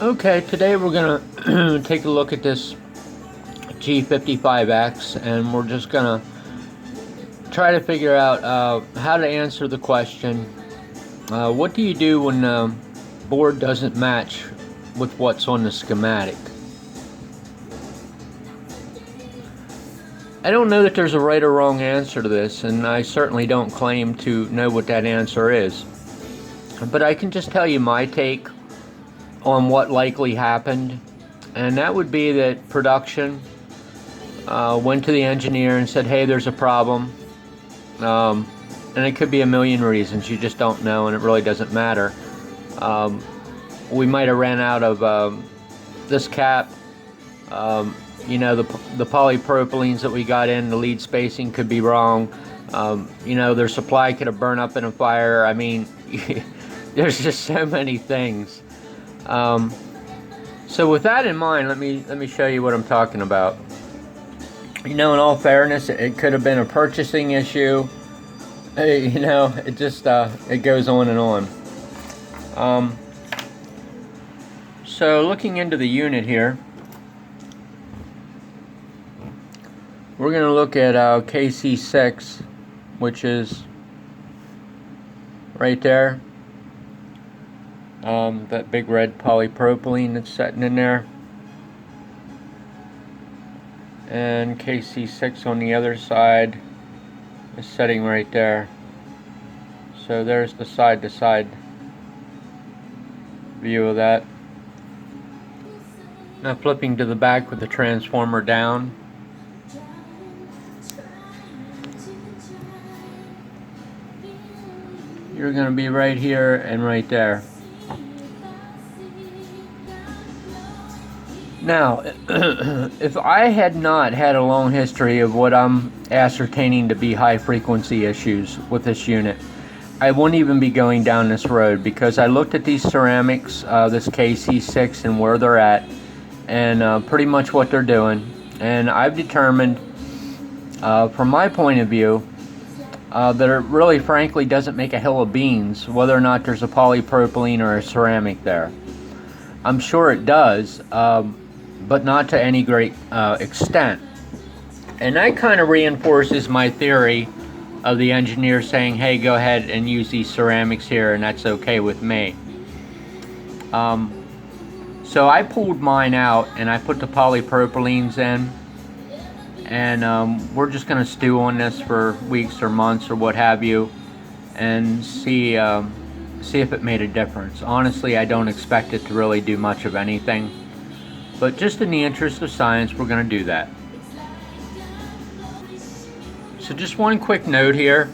Okay, today we're gonna take a look at this G55X, and we're just gonna try to figure out how to answer the question, what do you do when the board doesn't match with what's on the schematic? I don't know that there's a right or wrong answer to this, and I certainly don't claim to know what that answer is. But I can just tell you my take on what likely happened, and that would be that production went to the engineer and said, hey, there's a problem. And it could be a million reasons, you just don't know, and it really doesn't matter. We might have ran out of this cap. You know, the polypropylenes that we got in, the lead spacing could be wrong. You know, their supply could have burned up in a fire. I mean, there's just so many things. So with that in mind, let me show you what I'm talking about. You know, in all fairness, it could have been a purchasing issue. You know, it just it goes on and on. So looking into the unit here, we're going to look at KC6, which is right there. That big red polypropylene that's sitting in there. And KC6 on the other side is sitting right there. So there's the side-to-side view of that. Now flipping to the back with the transformer down. You're going to be right here and right there. Now, if I had not had a long history of what I'm ascertaining to be high frequency issues with this unit, I wouldn't even be going down this road, because I looked at these ceramics, this KC6, and where they're at, and pretty much what they're doing, and I've determined, from my point of view, that it really frankly doesn't make a hill of beans whether or not there's a polypropylene or a ceramic there. I'm sure it does, but not to any great extent. And that kind of reinforces my theory of the engineer saying, hey, go ahead and use these ceramics here, and that's okay with me. So I pulled mine out and I put the polypropylenes in, and we're just going to stew on this for weeks or months or what have you, and see if it made a difference. Honestly, I don't expect it to really do much of anything, but just in the interest of science, we're going to do that. So just one quick note here,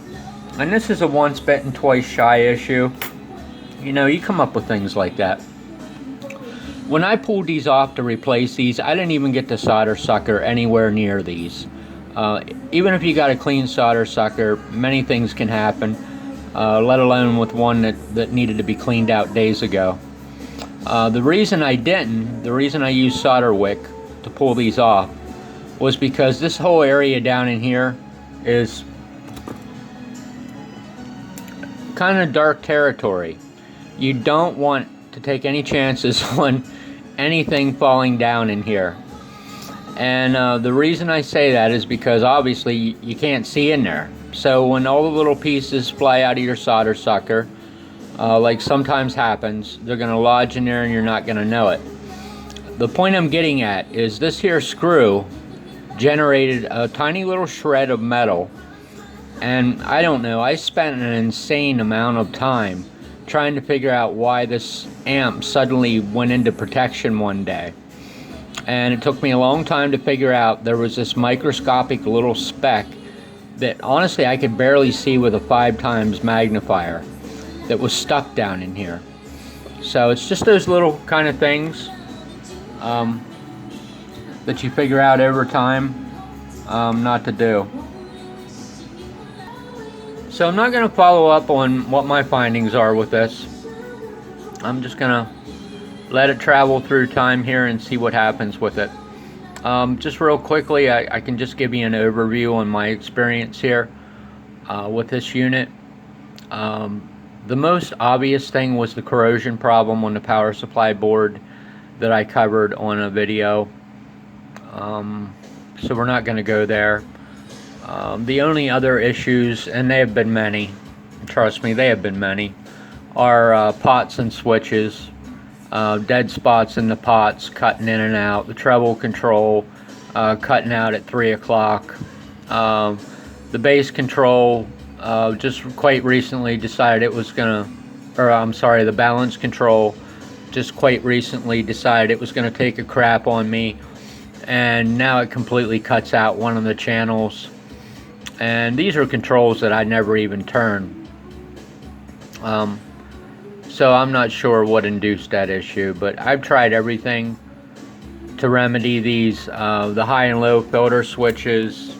and this is a once bitten twice shy issue. You know, you come up with things like that. When I pulled these off to replace these, I didn't even get the solder sucker anywhere near these. Even if you got a clean solder sucker, many things can happen, let alone with one that needed to be cleaned out days ago. The reason I used solder wick to pull these off was because this whole area down in here is kind of dark territory. You don't want to take any chances on anything falling down in here. And the reason I say that is because obviously you can't see in there. So when all the little pieces fly out of your solder sucker, like sometimes happens, they're going to lodge in there and you're not going to know it. The point I'm getting at is this here screw generated a tiny little shred of metal, and I don't know, I spent an insane amount of time trying to figure out why this amp suddenly went into protection one day. And it took me a long time to figure out there was this microscopic little speck that honestly I could barely see with a 5x magnifier that was stuck down in here. So it's just those little kind of things that you figure out over time not to do. So I'm not going to follow up on what my findings are with this. I'm just going to let it travel through time here and see what happens with it. Just real quickly, I can just give you an overview on my experience here with this unit. The most obvious thing was the corrosion problem on the power supply board. that I covered on a video. So we're not going to go there. The only other issues, and they have been many, trust me, they have been many, are pots and switches, dead spots in the pots, cutting in and out, the treble control, cutting out at 3 o'clock. The bass control just quite recently decided it was going to, or I'm sorry, the balance control just quite recently decided it was going to take a crap on me, and now it completely cuts out one of the channels. And these are controls that I never even turn. So I'm not sure what induced that issue, but I've tried everything to remedy these, the high and low filter switches,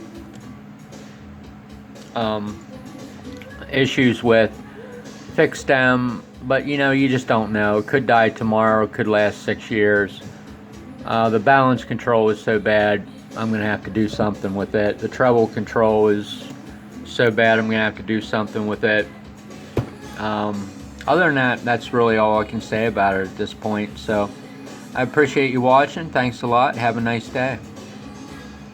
issues with, fix them, but you know, you just don't know. It could die tomorrow, it could last 6 years. The balance control is so bad, I'm gonna have to do something with it. The treble control is so bad, I'm gonna have to do something with it. Other than that, that's really all I can say about it at this point. So I appreciate you watching. Thanks a lot. Have a nice day.